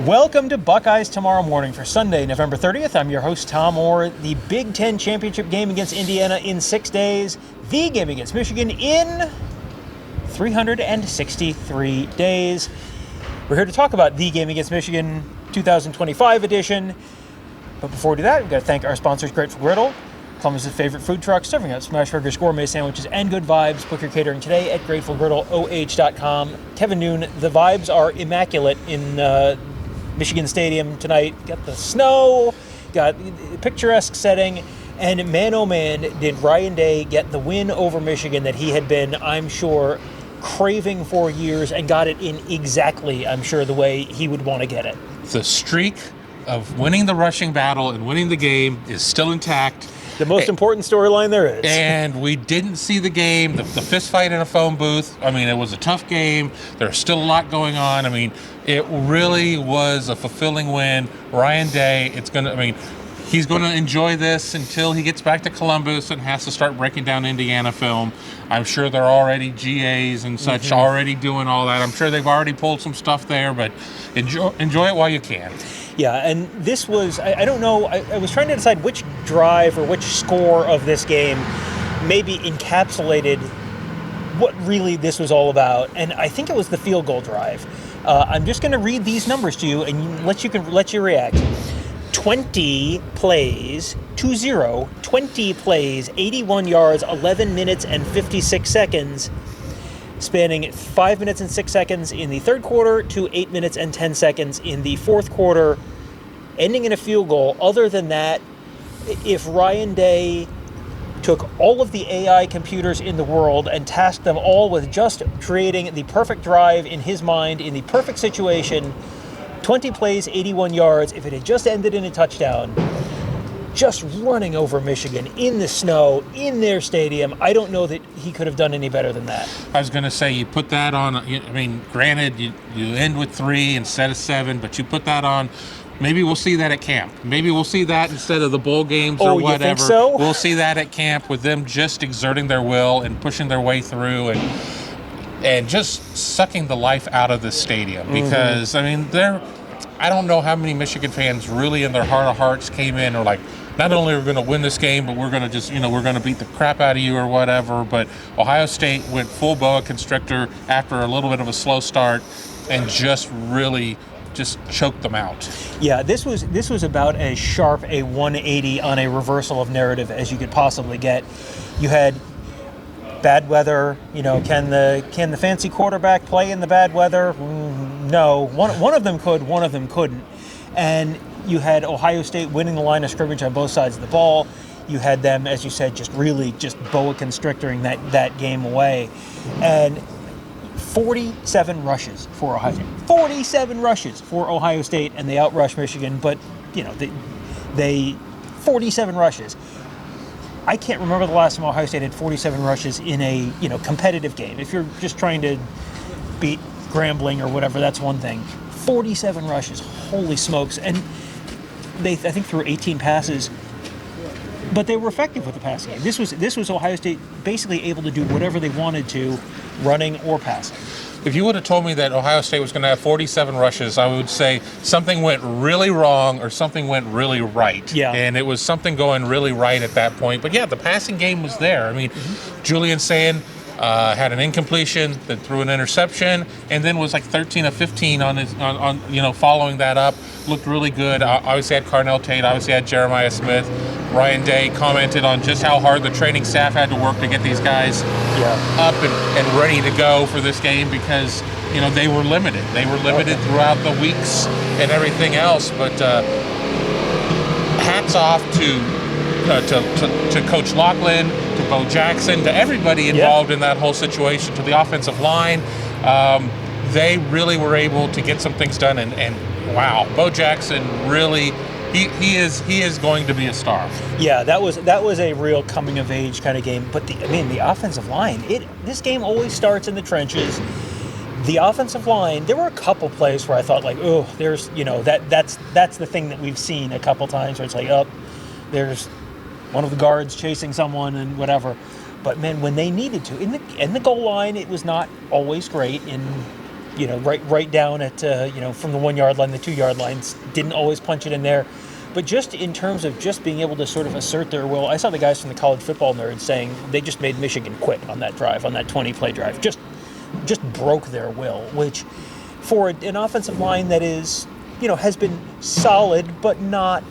Welcome to Buckeyes Tomorrow Morning for Sunday, November 30th. I'm your host, Tom Orr. The Big Ten championship game against Indiana in 6 days. The game against Michigan in 363 days. We're here to talk about the game against Michigan 2025 edition. But before we do that, we've got to thank our sponsors, Grateful Griddle, Columbus' favorite food truck, serving up smash burgers, gourmet sandwiches, and good vibes. Book your catering today at gratefulgriddleoh.com. Kevin Noon, the vibes are immaculate in Michigan Stadium tonight. Got the snow, got a picturesque setting, and man oh man, did Ryan Day get the win over Michigan that he had been, I'm sure, craving for years, and got it in exactly, I'm sure, the way he would want to get it. The streak of winning the rushing battle and winning the game is still intact. The most important storyline there is. And we didn't see the game, the fist fight in a phone booth. I mean, it was a tough game. There's still a lot going on. I mean, it really was a fulfilling win. Ryan Day, he's going to enjoy this until he gets back to Columbus and has to start breaking down Indiana film. I'm sure they're already GAs and such already doing all that. I'm sure they've already pulled some stuff there, but enjoy it while you can. Yeah, and this was, I don't know, I was trying to decide which drive or which score of this game maybe encapsulated what really this was all about, and I think it was the field goal drive. I'm just going to read these numbers to you and let you react. 20 plays, 20 plays, 81 yards, 11 minutes and 56 seconds, spanning 5 minutes and 6 seconds in the third quarter to 8 minutes and 10 seconds in the fourth quarter, ending in a field goal. Other than that, if Ryan Day took all of the AI computers in the world and tasked them all with just creating the perfect drive in his mind, in the perfect situation, 20 plays, 81 yards, if it had just ended in a touchdown, just running over Michigan in the snow, in their stadium, I don't know that he could have done any better than that. I was going to say, you put that on, granted, you end with 3 instead of 7, but you put that on, maybe we'll see that at camp. Maybe we'll see that instead of the bowl games or whatever. You think so? We'll see that at camp with them just exerting their will and pushing their way through and just sucking the life out of the stadium. Because, I don't know how many Michigan fans really in their heart of hearts came in or like, not only are we going to win this game, but we're going to just, we're going to beat the crap out of you or whatever. But Ohio State went full boa constrictor after a little bit of a slow start and just really just choked them out. Yeah, this was about as sharp a 180 on a reversal of narrative as you could possibly get. You had bad weather. Can the fancy quarterback play in the bad weather? No. One of them could, one of them couldn't. And you had Ohio State winning the line of scrimmage on both sides of the ball. You had them, as you said, just boa constrictoring that game away. And 47 rushes for Ohio State. 47 rushes for Ohio State, and they outrushed Michigan. But, they 47 rushes. I can't remember the last time Ohio State had 47 rushes in a, competitive game. If you're just trying to beat Grambling or whatever, that's one thing. 47 rushes, holy smokes. And they, I think, threw 18 passes, but they were effective with the passing game. This was Ohio State basically able to do whatever they wanted to, running or passing. If you would have told me that Ohio State was going to have 47 rushes, I would say something went really wrong or something went really right. Yeah. And it was something going really right at that point. But yeah, the passing game was there. Julian Sand had an incompletion, then threw an interception, and then was like 13 of 15 on following that up. Looked really good. Obviously had Carnell Tate, obviously had Jeremiah Smith. Ryan Day commented on just how hard the training staff had to work to get these guys up and ready to go for this game because, they were limited. They were limited throughout the weeks and everything else. But hats off to Coach Loughlin, to Bo Jackson, to everybody involved in that whole situation, to the offensive line. They really were able to get some things done, and wow, Bo Jackson really, he is going to be a star. Yeah, that was a real coming of age kind of game. But the offensive line, this game always starts in the trenches. The offensive line, there were a couple plays where I thought there's that's the thing that we've seen a couple times where it's like, there's one of the guards chasing someone and whatever. But man, when they needed to, in the goal line, it was not always great. In right down at from the 1 yard line, the 2 yard lines. Didn't always punch it in there, but just in terms of just being able to sort of assert their will, I saw the guys from the College Football Nerds saying they just made Michigan quit on that drive, on that 20-play drive. Just broke their will, which for an offensive line that is has been solid but not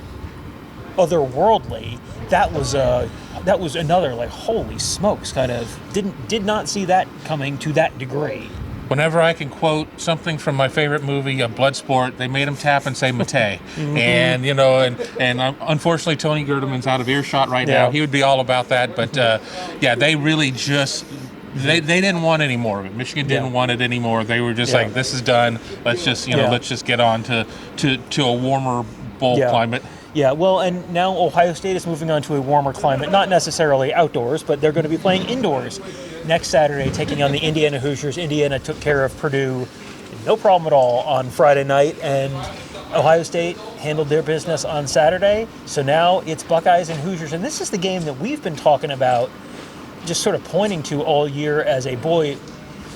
otherworldly. That was another like holy smokes kind of did not see that coming to that degree. Whenever I can quote something from my favorite movie, Bloodsport, they made him tap and say "Mate," and unfortunately Tony Gerdeman's out of earshot right now. He would be all about that, but they really just. They didn't want any more of it. Michigan didn't want it anymore. They were just like, this is done. Let's just let's just get on to a warmer bowl climate. Yeah, well, and now Ohio State is moving on to a warmer climate, not necessarily outdoors, but they're going to be playing indoors next Saturday, taking on the Indiana Hoosiers. Indiana took care of Purdue, no problem at all, on Friday night, and Ohio State handled their business on Saturday. So now it's Buckeyes and Hoosiers, and this is the game that we've been talking about, just sort of pointing to all year as a boy.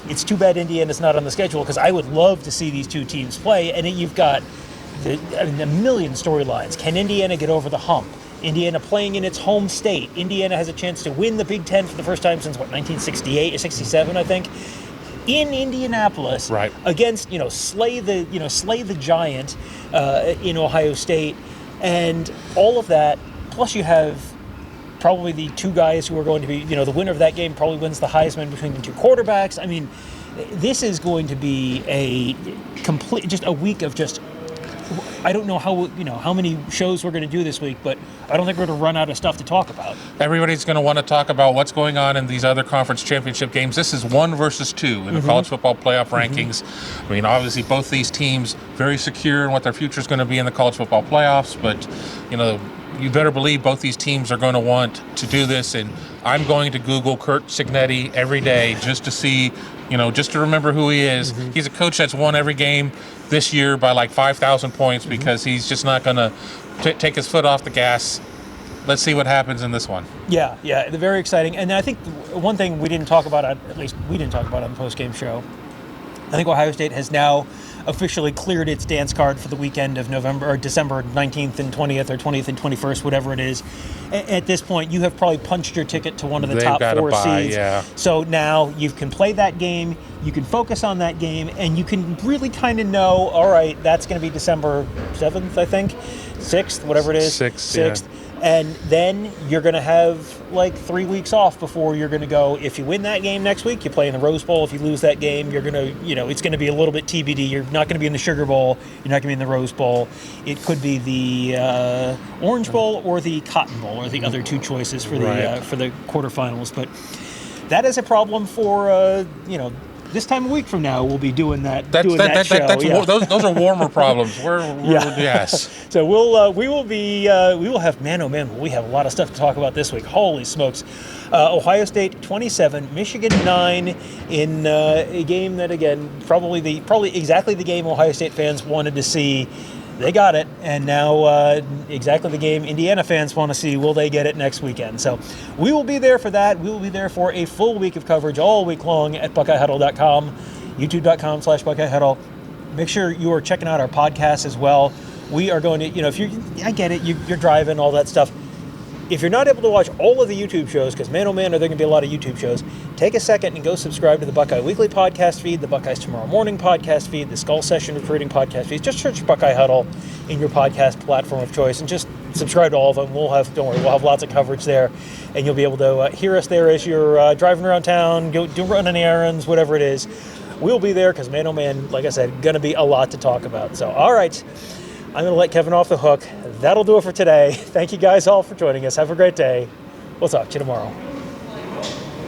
It's too bad Indiana's not on the schedule because I would love to see these two teams play. And you've got a million storylines. Can Indiana get over the hump? Indiana playing in its home state. Indiana has a chance to win the Big Ten for the first time since 1968 or 67, I think, in Indianapolis, right, against slay the giant in Ohio State, and all of that. Plus, you have probably the two guys who are going to be, the winner of that game probably wins the Heisman between the two quarterbacks. I mean, this is going to be just a week of just, I don't know how many shows we're going to do this week, but I don't think we're going to run out of stuff to talk about. Everybody's going to want to talk about what's going on in these other conference championship games. This is 1 versus 2 in the college football playoff rankings. I mean, obviously both these teams very secure in what their future is going to be in the college football playoffs, but, you better believe both these teams are going to want to do this, and I'm going to Google Kurt Cignetti every day just to see, just to remember who he is. He's a coach that's won every game this year by like 5,000 points because he's just not going to take his foot off the gas. Let's see what happens in this one. Yeah, very exciting. And I think one thing we didn't talk about, at least we didn't talk about on the post-game show, I think Ohio State has now officially cleared its dance card for the weekend of December 19th and 20th or 20th and 21st, whatever it is. At this point, you have probably punched your ticket to one of the top 4 seeds. Yeah. So now you can play that game, you can focus on that game, and you can really kind of know, all right, that's going to be December 7th, I think, 6th, whatever it is. 6th. Yeah. And then you're going to have like 3 weeks off before you're going to go. If you win that game next week, you play in the Rose Bowl. If you lose that game, you're going to, it's going to be a little bit TBD. You're not going to be in the Sugar Bowl. You're not going to be in the Rose Bowl. It could be the Orange Bowl or the Cotton Bowl are the other two choices for the quarterfinals. But that is a problem for, this time a week from now, we'll be doing that. Those are warmer problems. Yes. So we will have we have a lot of stuff to talk about this week. Holy smokes! Ohio State 27, Michigan 9 in a game that again probably exactly the game Ohio State fans wanted to see. They got it, and now exactly the game Indiana fans want to see. Will they get it next weekend? So we will be there for that. We will be there for a full week of coverage all week long at BuckeyeHuddle.com, YouTube.com/BuckeyeHuddle. Make sure you are checking out our podcast as well. We are going to, I get it, you're driving, all that stuff. If you're not able to watch all of the YouTube shows, because man, oh man, are there going to be a lot of YouTube shows, take a second and go subscribe to the Buckeye Weekly podcast feed, the Buckeyes TomOrrow Morning podcast feed, the Skull Session Recruiting podcast feeds. Just search Buckeye Huddle in your podcast platform of choice and just subscribe to all of them. We'll have lots of coverage there, and you'll be able to hear us there as you're driving around town, running errands, whatever it is. We'll be there because man, oh man, like I said, going to be a lot to talk about. So, all right. I'm going to let Kevin off the hook. That'll do it for today. Thank you guys all for joining us. Have a great day. We'll talk to you tomorrow.